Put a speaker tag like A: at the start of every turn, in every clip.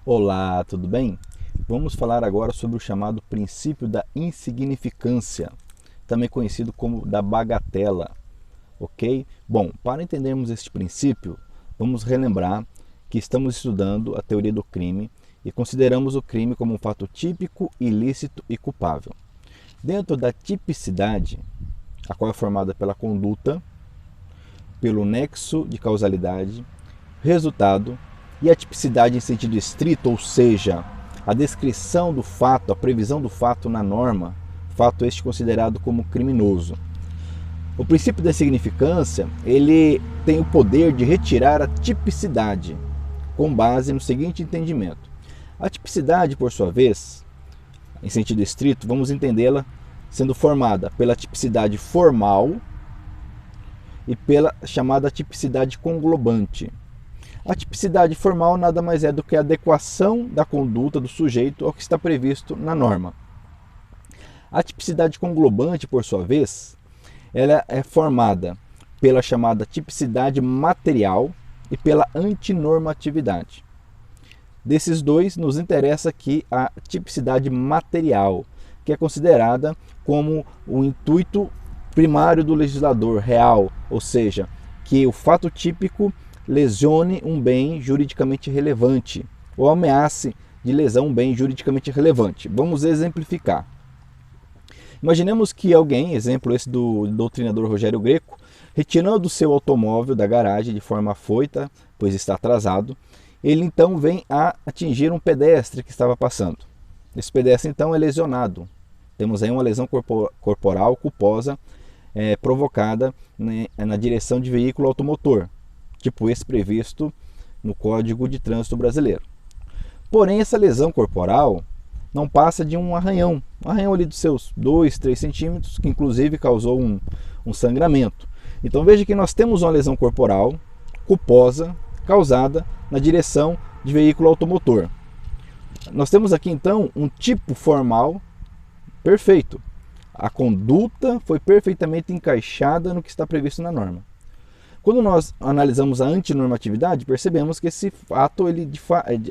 A: Olá, tudo bem? Vamos falar agora sobre o chamado princípio da insignificância, também conhecido como da bagatela, ok? Bom, para entendermos este princípio, vamos relembrar que estamos estudando a teoria do crime e consideramos o crime como um fato típico, ilícito e culpável. Dentro da tipicidade, a qual é formada pela conduta, pelo nexo de causalidade, resultado e a tipicidade em sentido estrito, ou seja, a descrição do fato, a previsão do fato na norma, fato este considerado como criminoso. O princípio da insignificância, ele tem o poder de retirar a tipicidade, com base no seguinte entendimento. A tipicidade, por sua vez, em sentido estrito, vamos entendê-la sendo formada pela tipicidade formal e pela chamada tipicidade conglobante. A tipicidade formal nada mais é do que a adequação da conduta do sujeito ao que está previsto na norma. A tipicidade conglobante, por sua vez, ela é formada pela chamada tipicidade material e pela antinormatividade. Desses dois, nos interessa aqui a tipicidade material, que é considerada como o intuito primário do legislador real, ou seja, que o fato típico lesione um bem juridicamente relevante ou ameace de lesão um bem juridicamente relevante. Vamos exemplificar. Imaginemos que alguém, exemplo esse do doutrinador Rogério Greco, retirando o seu automóvel da garagem de forma afoita, pois está atrasado, ele então vem a atingir um pedestre que estava passando. Esse pedestre então é lesionado. Temos aí uma lesão corporal culposa provocada na direção de veículo automotor, tipo esse previsto no Código de Trânsito Brasileiro. Porém, essa lesão corporal não passa de um arranhão ali dos seus 2, 3 centímetros, que inclusive causou um sangramento. Então veja que nós temos uma lesão corporal culposa causada na direção de veículo automotor. Nós temos aqui então um tipo formal perfeito. A conduta foi perfeitamente encaixada no que está previsto na norma. Quando nós analisamos a antinormatividade, percebemos que esse fato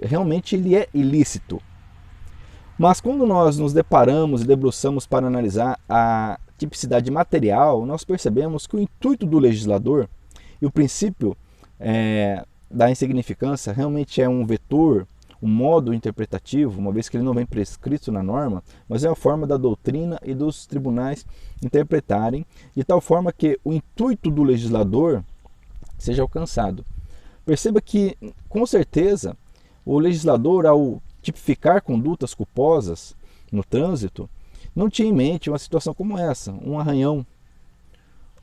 A: realmente ele é ilícito. Mas quando nós nos deparamos e debruçamos para analisar a tipicidade material, nós percebemos que o intuito do legislador e o princípio da insignificância realmente é um vetor, um modo interpretativo, uma vez que ele não vem prescrito na norma, mas é a forma da doutrina e dos tribunais interpretarem, de tal forma que o intuito do legislador seja alcançado. Perceba que, com certeza, o legislador, ao tipificar condutas culposas no trânsito, não tinha em mente uma situação como essa, um arranhão,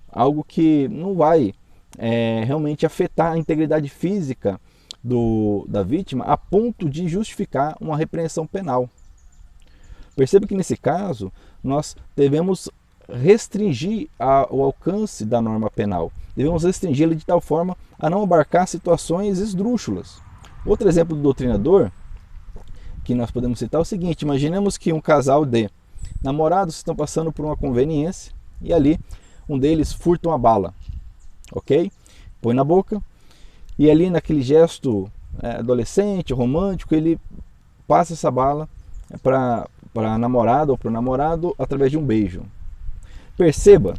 A: algo que não vai realmente afetar a integridade física da vítima a ponto de justificar uma repreensão penal. Perceba que nesse caso nós devemos restringir o alcance da norma penal. Devemos restringi-la de tal forma a não abarcar situações esdrúxulas. Outro exemplo do doutrinador que nós podemos citar é o seguinte: imaginemos que um casal de namorados estão passando por uma conveniência e ali um deles furta uma bala, ok? Põe na boca e ali naquele gesto adolescente, romântico, ele passa essa bala para a namorada ou para o namorado através de um beijo. Perceba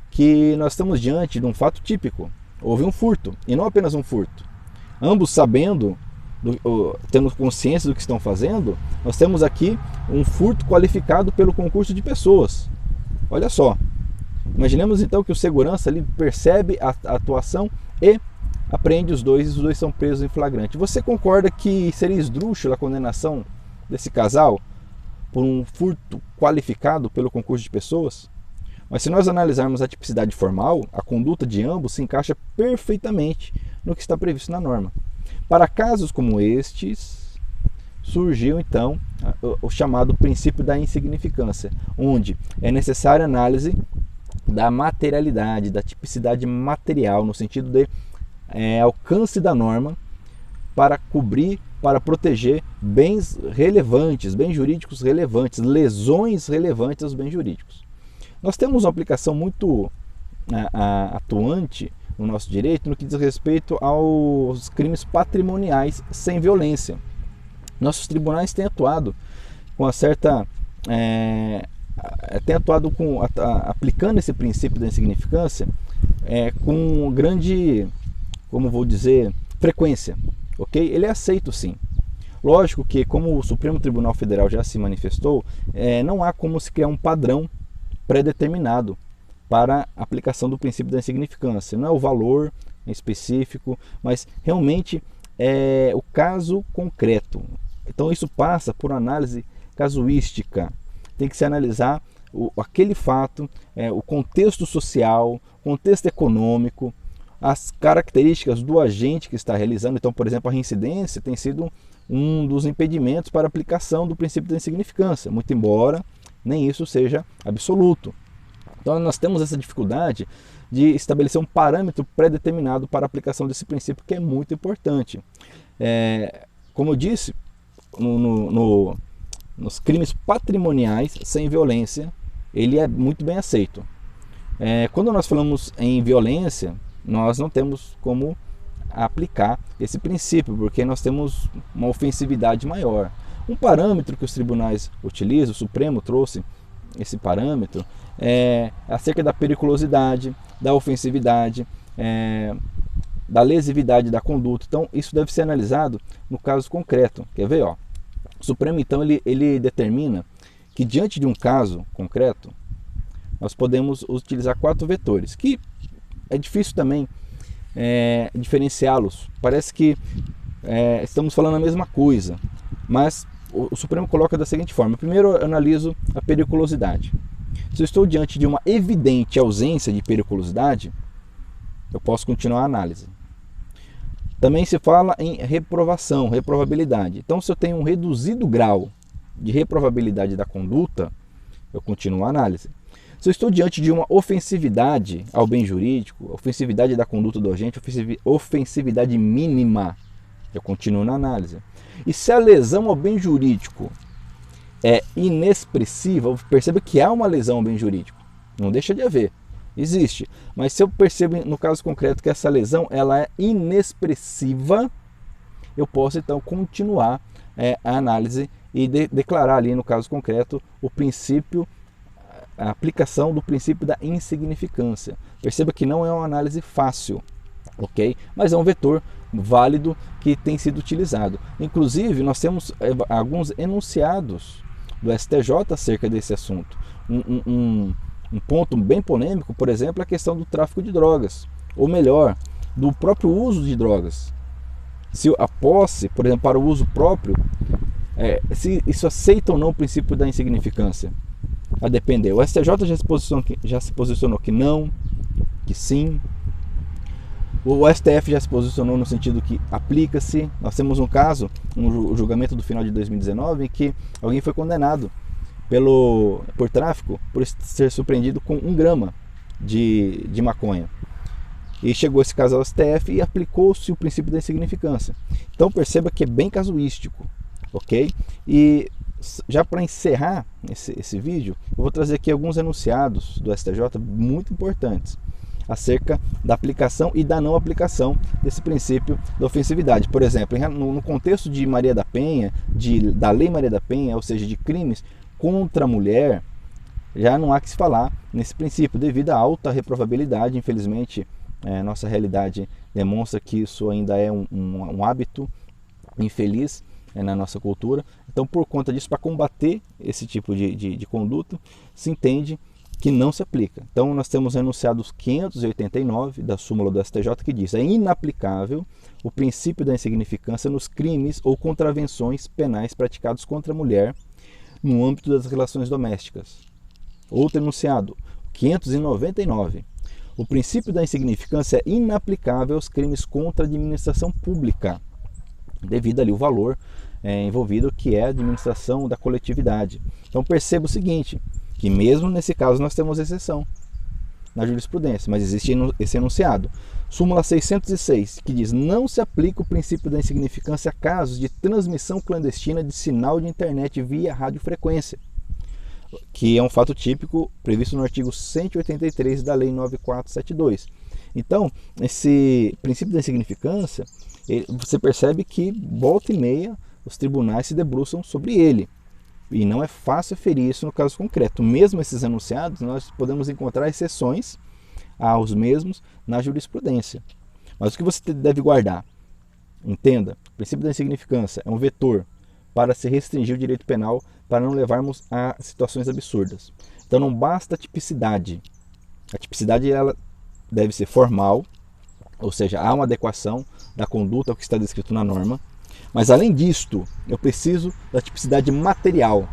A: que nós estamos diante de um fato típico. Houve um furto, e não apenas um furto. Ambos sabendo, tendo consciência do que estão fazendo, nós temos aqui um furto qualificado pelo concurso de pessoas. Olha só. Imaginemos então que o segurança ali percebe a atuação e apreende os dois são presos em flagrante. Você concorda que seria esdrúxula a condenação desse casal por um furto qualificado pelo concurso de pessoas? Mas se nós analisarmos a tipicidade formal, a conduta de ambos se encaixa perfeitamente no que está previsto na norma. Para casos como estes, surgiu então o chamado princípio da insignificância, onde é necessária análise da materialidade, da tipicidade material, no sentido de alcance da norma para cobrir, para proteger bens relevantes, bens jurídicos relevantes, lesões relevantes aos bens jurídicos. Nós temos uma aplicação muito atuante no nosso direito no que diz respeito aos crimes patrimoniais sem violência. Nossos tribunais têm atuado com uma certa tem atuado aplicando esse princípio da insignificância com grande, como vou dizer, frequência, ok? Ele é aceito sim. Lógico que, como o Supremo Tribunal Federal já se manifestou, não há como se criar um padrão pré-determinado para a aplicação do princípio da insignificância. Não é o valor em específico, mas realmente é o caso concreto. Então isso passa por análise casuística. Tem que se analisar aquele fato, o contexto social, contexto econômico, as características do agente que está realizando. Então, por exemplo, a reincidência tem sido um dos impedimentos para a aplicação do princípio da insignificância, muito embora nem isso seja absoluto. Então nós temos essa dificuldade de estabelecer um parâmetro pré-determinado para a aplicação desse princípio, que é muito importante. Como eu disse, nos crimes patrimoniais sem violência, ele é muito bem aceito. Quando nós falamos em violência, nós não temos como aplicar esse princípio, porque nós temos uma ofensividade maior. Um parâmetro que os tribunais utilizam, o Supremo trouxe esse parâmetro, acerca da periculosidade, da ofensividade, da lesividade da conduta. Então isso deve ser analisado no caso concreto. Quer ver? O Supremo então ele determina que diante de um caso concreto nós podemos utilizar 4 vetores, que é difícil também diferenciá-los. Parece que estamos falando a mesma coisa, mas o Supremo coloca da seguinte forma: primeiro eu analiso a periculosidade. Se eu estou diante de uma evidente ausência de periculosidade, eu posso continuar a análise. Também se fala em reprovação, reprovabilidade. Então, se eu tenho um reduzido grau de reprovabilidade da conduta, eu continuo a análise. Se eu estou diante de uma ofensividade ao bem jurídico, ofensividade da conduta do agente, ofensividade mínima, eu continuo na análise. E se a lesão ao bem jurídico é inexpressiva, perceba que há uma lesão ao bem jurídico, não deixa de haver, existe. Mas se eu percebo no caso concreto que essa lesão ela é inexpressiva, eu posso então continuar a análise e declarar ali no caso concreto o princípio, a aplicação do princípio da insignificância. Perceba que não é uma análise fácil, ok? Mas é um vetor válido que tem sido utilizado. Inclusive, nós temos alguns enunciados do STJ acerca desse assunto. Um ponto bem polêmico, por exemplo, é a questão do tráfico de drogas, ou melhor, do próprio uso de drogas. Se a posse, por exemplo, para o uso próprio, se isso aceita ou não o princípio da insignificância. A depender. O STJ já se posicionou que não, que sim. O STF já se posicionou no sentido que aplica-se. Nós temos um caso, um julgamento do final de 2019, em que alguém foi condenado por tráfico, por ser surpreendido com 1 grama de maconha. E chegou esse caso ao STF e aplicou-se o princípio da insignificância. Então perceba que é bem casuístico, ok? E já para encerrar esse vídeo, eu vou trazer aqui alguns enunciados do STJ muito importantes acerca da aplicação e da não aplicação desse princípio da ofensividade. Por exemplo, no contexto de Maria da Penha, da Lei Maria da Penha, ou seja, de crimes contra a mulher, já não há que se falar nesse princípio devido à alta reprovabilidade. Infelizmente, nossa realidade demonstra que isso ainda é um hábito infeliz na nossa cultura. Então, por conta disso, para combater esse tipo de conduta, se entende que não se aplica. Então, nós temos o enunciado 589 da súmula do STJ que diz: é inaplicável o princípio da insignificância nos crimes ou contravenções penais praticados contra a mulher no âmbito das relações domésticas. Outro enunciado, 599. O princípio da insignificância é inaplicável aos crimes contra a administração pública, devido ali o valor envolvido, que é a administração da coletividade. Então perceba o seguinte, que mesmo nesse caso nós temos exceção na jurisprudência, mas existe esse enunciado. Súmula 606, que diz: não se aplica o princípio da insignificância a casos de transmissão clandestina de sinal de internet via radiofrequência, que é um fato típico previsto no artigo 183 da Lei 9472. Então, esse princípio da insignificância, você percebe que volta e meia os tribunais se debruçam sobre ele. E não é fácil ferir isso no caso concreto. Mesmo esses enunciados, nós podemos encontrar exceções aos mesmos na jurisprudência. Mas o que você deve guardar? Entenda, o princípio da insignificância é um vetor para se restringir o direito penal, para não levarmos a situações absurdas. Então não basta a tipicidade. A tipicidade ela deve ser formal, ou seja, há uma adequação da conduta ao que está descrito na norma. Mas além disto, eu preciso da tipicidade material,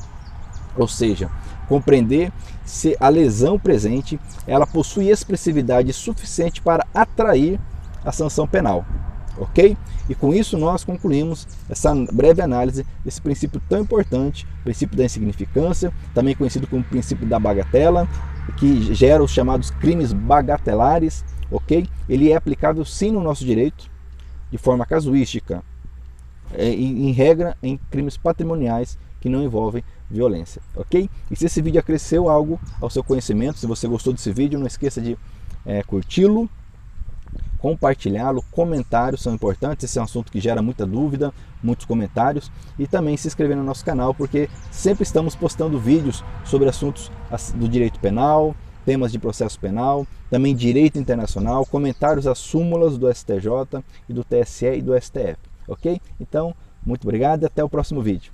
A: ou seja, compreender se a lesão presente ela possui expressividade suficiente para atrair a sanção penal. Ok? E com isso nós concluímos essa breve análise desse princípio tão importante, princípio da insignificância, também conhecido como princípio da bagatela, que gera os chamados crimes bagatelares. Ok? Ele é aplicável sim no nosso direito, de forma casuística, em regra em crimes patrimoniais que não envolvem violência, ok? E se esse vídeo acresceu algo ao seu conhecimento, se você gostou desse vídeo, não esqueça de curti-lo, compartilhá-lo, comentários são importantes, esse é um assunto que gera muita dúvida, muitos comentários, e também se inscrever no nosso canal, porque sempre estamos postando vídeos sobre assuntos do direito penal, temas de processo penal, também direito internacional, comentários às súmulas do STJ e do TSE e do STF. Ok? Então, muito obrigado e até o próximo vídeo.